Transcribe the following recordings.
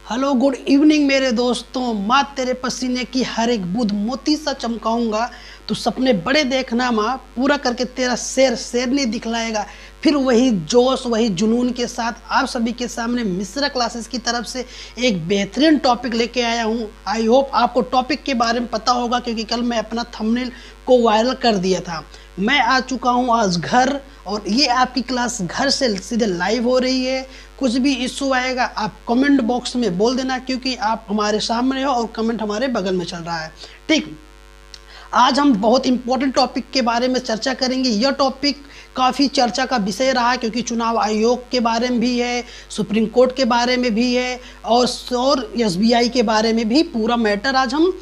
Hello good evening मेरे दोस्तों। माँ तेरे पसीने की हर एक बूंद मोती सा चमकाऊंगा। तू सपने बड़े देखना माँ, पूरा करके तेरा शेर शेरनी दिखलाएगा। फिर वही जोश वही जुनून के साथ आप सभी के सामने मिश्रा क्लासेस की तरफ से एक बेहतरीन टॉपिक लेके आया हूँ। आई होप आपको टॉपिक के बारे में पता होगा, क्योंकि कल मैं अपना थंबनेल को वायरल कर दिया था। मैं आ चुका हूँ आज घर, और ये आपकी क्लास घर से सीधे लाइव हो रही है। कुछ भी इशू आएगा आप कमेंट बॉक्स में बोल देना, क्योंकि आप हमारे सामने हो और कमेंट हमारे बगल में चल रहा है। ठीक, आज हम बहुत इंपॉर्टेंट टॉपिक के बारे में चर्चा करेंगे। यह टॉपिक काफ़ी चर्चा का विषय रहा है, क्योंकि चुनाव आयोग के बारे में भी है, सुप्रीम कोर्ट के बारे में भी है, और एसबीआई के बारे में भी पूरा मैटर आज हम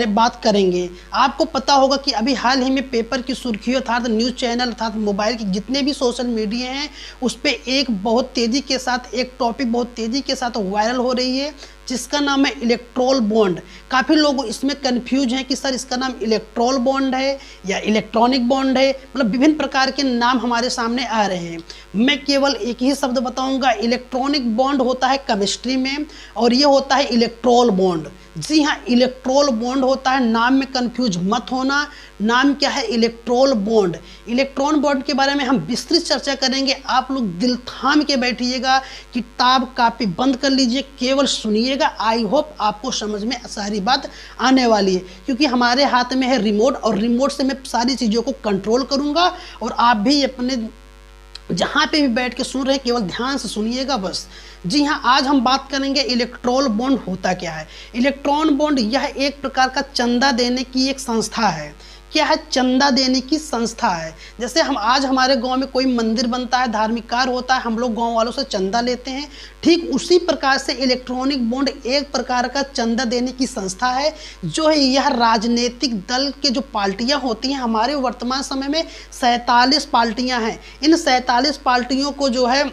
बात करेंगे। आपको पता होगा कि अभी हाल ही में पेपर की सुर्खियों अर्थात न्यूज़ चैनल अर्थात मोबाइल के जितने भी सोशल मीडिया हैं उस पर एक बहुत तेज़ी के साथ एक टॉपिक बहुत तेज़ी के साथ वायरल हो रही है, जिसका नाम है इलेक्ट्रोल बॉन्ड। काफ़ी लोग इसमें कंफ्यूज हैं कि सर इसका नाम इलेक्ट्रोल बॉन्ड है या इलेक्ट्रॉनिक बॉन्ड है, मतलब विभिन्न प्रकार के नाम हमारे सामने आ रहे हैं। मैं केवल एक ही शब्द बताऊंगा, इलेक्ट्रॉनिक बॉन्ड होता है केमिस्ट्री में, और ये होता है इलेक्ट्रोल बॉन्ड। जी हाँ, इलेक्ट्रोल बॉन्ड होता है, नाम में कंफ्यूज मत होना। नाम क्या है? Electoral bond. इलेक्ट्रॉन बॉन्ड के बारे में हम विस्तृत चर्चा करेंगे। आप लोग दिल थाम के बैठिएगा, किताब कापी बंद कर लीजिए, केवल सुनिएगा। आई होप आपको समझ में सारी बात आने वाली है, क्योंकि हमारे हाथ में है रिमोट, और रिमोट से मैं सारी चीज़ों को कंट्रोल करूँगा, और आप भी अपने जहाँ पे भी बैठ के सुन रहे हैं केवल ध्यान से सुनिएगा बस। जी हाँ, आज हम बात करेंगे इलेक्ट्रोल बॉन्ड होता क्या है। इलेक्ट्रॉन बॉन्ड यह एक प्रकार का चंदा देने की एक संस्था है। क्या है? चंदा देने की संस्था है। जैसे हम आज हमारे गांव में कोई मंदिर बनता है, धार्मिक कार्य होता है, हम लोग गांव वालों से चंदा लेते हैं। ठीक उसी प्रकार से इलेक्ट्रॉनिक बॉन्ड एक प्रकार का चंदा देने की संस्था है, जो है यह राजनीतिक दल के जो पार्टियां होती हैं, हमारे वर्तमान समय में 47 पार्टियां हैं। इन 47 पार्टियों को जो है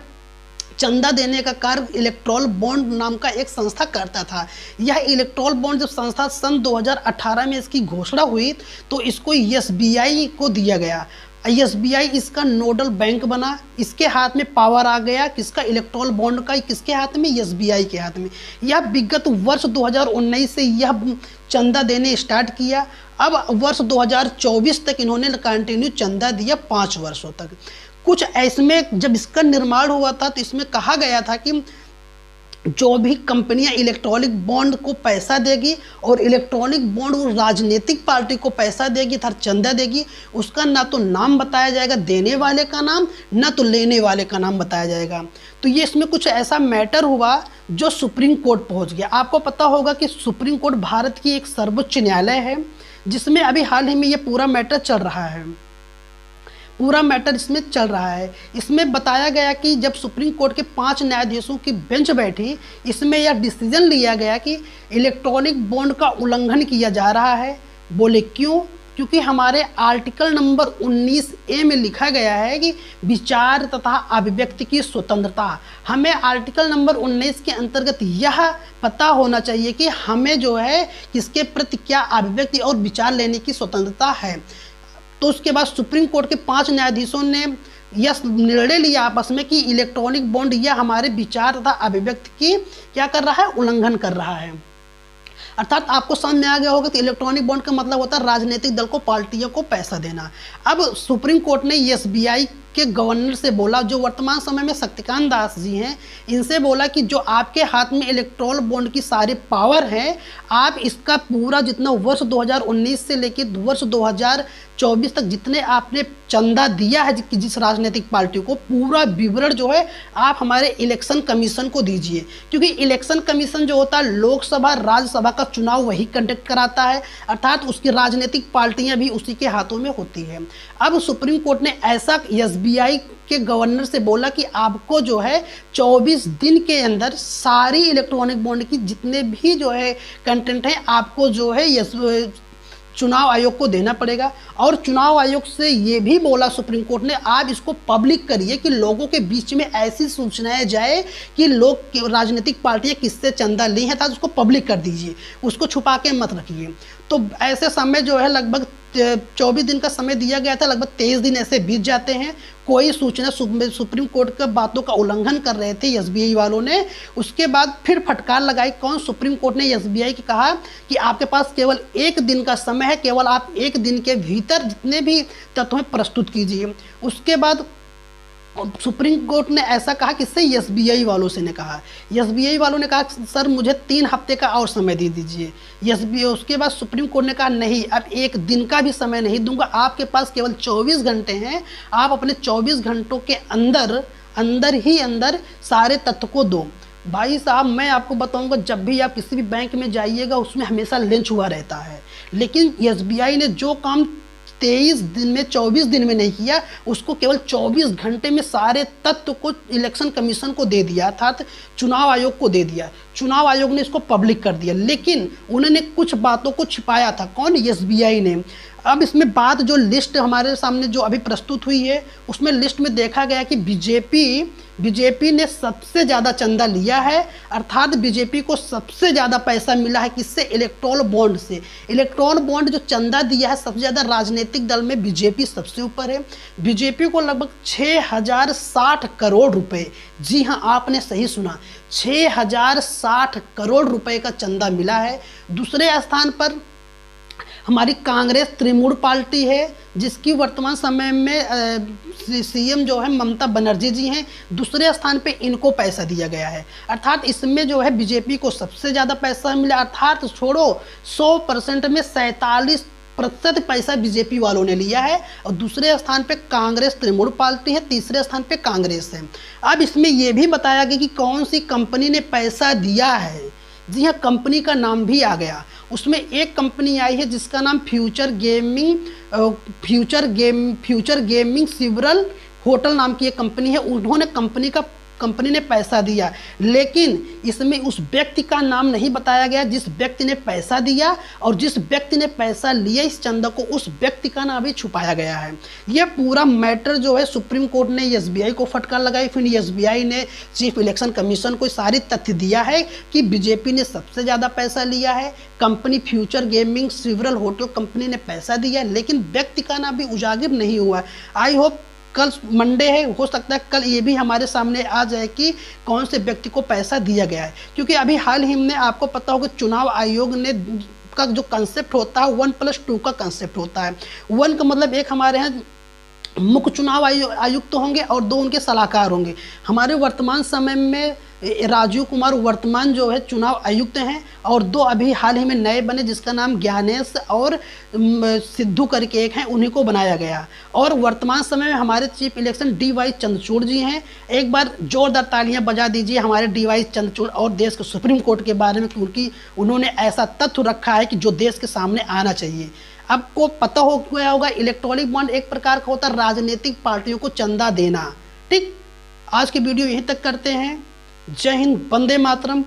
चंदा देने का कार्य इलेक्ट्रोल बॉन्ड नाम का एक संस्था करता था। यह इलेक्ट्रोल बॉन्ड जब संस्था सन 2018 में इसकी घोषणा हुई, तो इसको एसबीआई को दिया गया। एसबीआई इसका नोडल बैंक बना, इसके हाथ में पावर आ गया। किसका? इलेक्ट्रोल बॉन्ड का। किसके हाथ में? एसबीआई के हाथ में। यह विगत वर्ष 2019 से यह चंदा देने स्टार्ट किया। अब वर्ष 2024 तक इन्होंने कंटिन्यू चंदा दिया, 5 वर्षों तक। कुछ इसमें जब इसका निर्माण हुआ था तो इसमें कहा गया था कि जो भी कंपनियां इलेक्ट्रॉनिक बॉन्ड को पैसा देगी, और इलेक्ट्रॉनिक बॉन्ड वो राजनीतिक पार्टी को पैसा देगी अर्थात चंदा देगी, उसका ना तो नाम बताया जाएगा देने वाले का नाम, ना तो लेने वाले का नाम बताया जाएगा। तो ये इसमें कुछ ऐसा मैटर हुआ जो सुप्रीम कोर्ट पहुंच गया। आपको पता होगा कि सुप्रीम कोर्ट भारत की एक सर्वोच्च न्यायालय है, जिसमें अभी हाल ही में ये पूरा मैटर चल रहा है। पूरा मैटर इसमें चल रहा है। इसमें बताया गया कि जब सुप्रीम कोर्ट के 5 न्यायाधीशों की बेंच बैठी, इसमें यह डिसीजन लिया गया कि इलेक्ट्रॉनिक बॉन्ड का उल्लंघन किया जा रहा है। बोले क्यों? क्योंकि हमारे आर्टिकल नंबर 19A में लिखा गया है कि विचार तथा अभिव्यक्ति की स्वतंत्रता। हमें आर्टिकल नंबर 19 के अंतर्गत यह पता होना चाहिए कि हमें जो है किसके प्रति क्या अभिव्यक्ति और विचार लेने की स्वतंत्रता है। तो उसके बाद सुप्रीम कोर्ट के 5 न्यायाधीशों ने यह निर्णय लिया आपस में कि इलेक्ट्रॉनिक बॉन्ड यह हमारे विचार तथा अभिव्यक्ति की क्या कर रहा है? उल्लंघन कर रहा है। अर्थात आपको समझ में आ गया होगा कि इलेक्ट्रॉनिक बॉन्ड का मतलब होता है राजनीतिक दल को, पार्टियों को पैसा देना। अब सुप्रीम कोर्ट ने एसबीआई के गवर्नर से बोला, जो वर्तमान समय में शक्तिकांत दास जी हैं, इनसे बोला कि जो आपके हाथ में इलेक्ट्रोल बॉन्ड की सारी पावर है, आप इसका पूरा जितना वर्ष 2019 से लेकर वर्ष 2024 तक जितने आपने चंदा दिया है जिस राजनीतिक पार्टी को, पूरा विवरण जो है आप हमारे इलेक्शन कमीशन को दीजिए। क्योंकि इलेक्शन कमीशन जो होता है लोकसभा राज्यसभा का चुनाव वही कंडक्ट कराता है, अर्थात उसकी राजनीतिक पार्टियां भी उसी के हाथों में होती है। अब सुप्रीम कोर्ट ने ऐसा एसबीआई के गवर्नर से बोला कि आपको जो है 24 दिन के अंदर सारी इलेक्ट्रॉनिक बॉन्ड की जितने भी जो है कंटेंट है आपको जो है चुनाव आयोग को देना पड़ेगा। और चुनाव आयोग से ये भी बोला सुप्रीम कोर्ट ने, आप इसको पब्लिक करिए कि लोगों के बीच में ऐसी सूचनाएं जाए कि लोग राजनीतिक पार्टियां किससे चंदा ली हैं, था उसको पब्लिक कर दीजिए, उसको छुपा के मत रखिए। तो ऐसे समय जो है लगभग 24 दिन का समय दिया गया था, लगभग 23 दिन ऐसे बीत जाते हैं, कोई सूचना सुप्रीम कोर्ट के बातों का उल्लंघन कर रहे थे एसबीआई वालों ने। उसके बाद फिर फटकार लगाई कौन, सुप्रीम कोर्ट ने एसबीआई की कहा कि आपके पास केवल 1 दिन का समय है, केवल आप 1 दिन के भीतर जितने भी तथ्य हैं प्रस्तुत कीजिए। उसके बाद सुप्रीम कोर्ट ने ऐसा कहा, किससे, एसबीआई वालों से ने कहा। एसबीआई वालों ने कहा सर मुझे 3 हफ्ते का और समय दे दीजिए। एसबीआई, उसके बाद सुप्रीम कोर्ट ने कहा नहीं, अब 1 दिन का भी समय नहीं दूंगा, आपके पास केवल 24 घंटे हैं, आप अपने 24 घंटों के अंदर सारे तथ्य को दो। भाई साहब मैं आपको बताऊंगा, जब भी आप किसी भी बैंक में जाइएगा उसमें हमेशा लिंच हुआ रहता है, लेकिन एसबीआई ने जो काम 23 दिन में 24 दिन में नहीं किया, उसको केवल 24 घंटे में सारे तथ्य को इलेक्शन कमीशन को दे दिया, अर्थात चुनाव आयोग को दे दिया। चुनाव आयोग ने इसको पब्लिक कर दिया, लेकिन उन्होंने कुछ बातों को छिपाया था। कौन, एसबीआई ने। अब इसमें बात जो लिस्ट हमारे सामने जो अभी प्रस्तुत हुई है, उसमें लिस्ट में देखा गया कि बीजेपी ने सबसे ज़्यादा चंदा लिया है, अर्थात बीजेपी को सबसे ज़्यादा पैसा मिला है किससे, इलेक्टोरल बॉन्ड से। इलेक्टोरल बॉन्ड जो चंदा दिया है सबसे ज़्यादा राजनीतिक दल में बीजेपी सबसे ऊपर है। बीजेपी को लगभग 6060 करोड़ रुपए, जी हाँ आपने सही सुना, 6060 करोड़ रुपए का चंदा मिला है। दूसरे स्थान पर हमारी कांग्रेस तृणमूल पार्टी है, जिसकी वर्तमान समय में सीएम जो है ममता बनर्जी जी हैं। दूसरे स्थान पे इनको पैसा दिया गया है, अर्थात इसमें जो है बीजेपी को सबसे ज़्यादा पैसा मिला, अर्थात छोड़ो 100% में 47% पैसा बीजेपी वालों ने लिया है। और दूसरे स्थान पे कांग्रेस तृणमूल पार्टी है, तीसरे स्थान पे कांग्रेस है। अब इसमें यह भी बताया गया कि कौन सी कंपनी ने पैसा दिया है। जी हाँ, कंपनी का नाम भी आ गया। उसमें एक कंपनी आई है जिसका नाम फ्यूचर गेमिंग सिवरल होटल नाम की एक कंपनी है। उन्होंने कंपनी ने पैसा दिया, लेकिन इसमें उस व्यक्ति का नाम नहीं बताया गया जिस व्यक्ति ने पैसा दिया, और जिस व्यक्ति ने पैसा लिया इस चंदा को, उस व्यक्ति का नाम भी छुपाया गया है। यह पूरा मैटर जो है सुप्रीम कोर्ट ने एसबीआई को फटकार लगाई, फिर एसबीआई ने चीफ इलेक्शन कमीशन को सारी तथ्य दिया है कि बीजेपी ने सबसे ज़्यादा पैसा लिया है, company future gaming several hotel company ने पैसा दिया, लेकिन व्यक्ति का नाम भी उजागर नहीं हुआ। आई होप कल मंडे है, हो सकता है कल ये भी हमारे सामने आ जाए कि कौन से व्यक्ति को पैसा दिया गया है। क्योंकि अभी हाल ही में आपको पता होगा चुनाव आयोग ने का जो कंसेप्ट होता है 1+2 का कंसेप्ट होता है। 1 का मतलब एक हमारे यहाँ मुख्य चुनाव आयुक्त होंगे और 2 उनके सलाहकार होंगे। हमारे वर्तमान समय में राजीव कुमार वर्तमान जो है चुनाव आयुक्त हैं, और 2 अभी हाल ही में नए बने जिसका नाम ज्ञानेश और सिद्धू करके एक हैं, उन्हीं को बनाया गया। और वर्तमान समय में हमारे चीफ इलेक्शन DY चंद्रचूड़ जी हैं। एक बार जोरदार तालियां बजा दीजिए हमारे DY चंद्रचूड़ और देश के सुप्रीम कोर्ट के बारे में, क्योंकि उन्होंने ऐसा तथ्य रखा है कि जो देश के सामने आना चाहिए। आपको पता हो गया होगा इलेक्ट्रॉनिक बॉन्ड एक प्रकार का होता है राजनीतिक पार्टियों को चंदा देना। ठीक, आज की वीडियो यहीं तक करते हैं। जय हिंद, वंदे मातरम।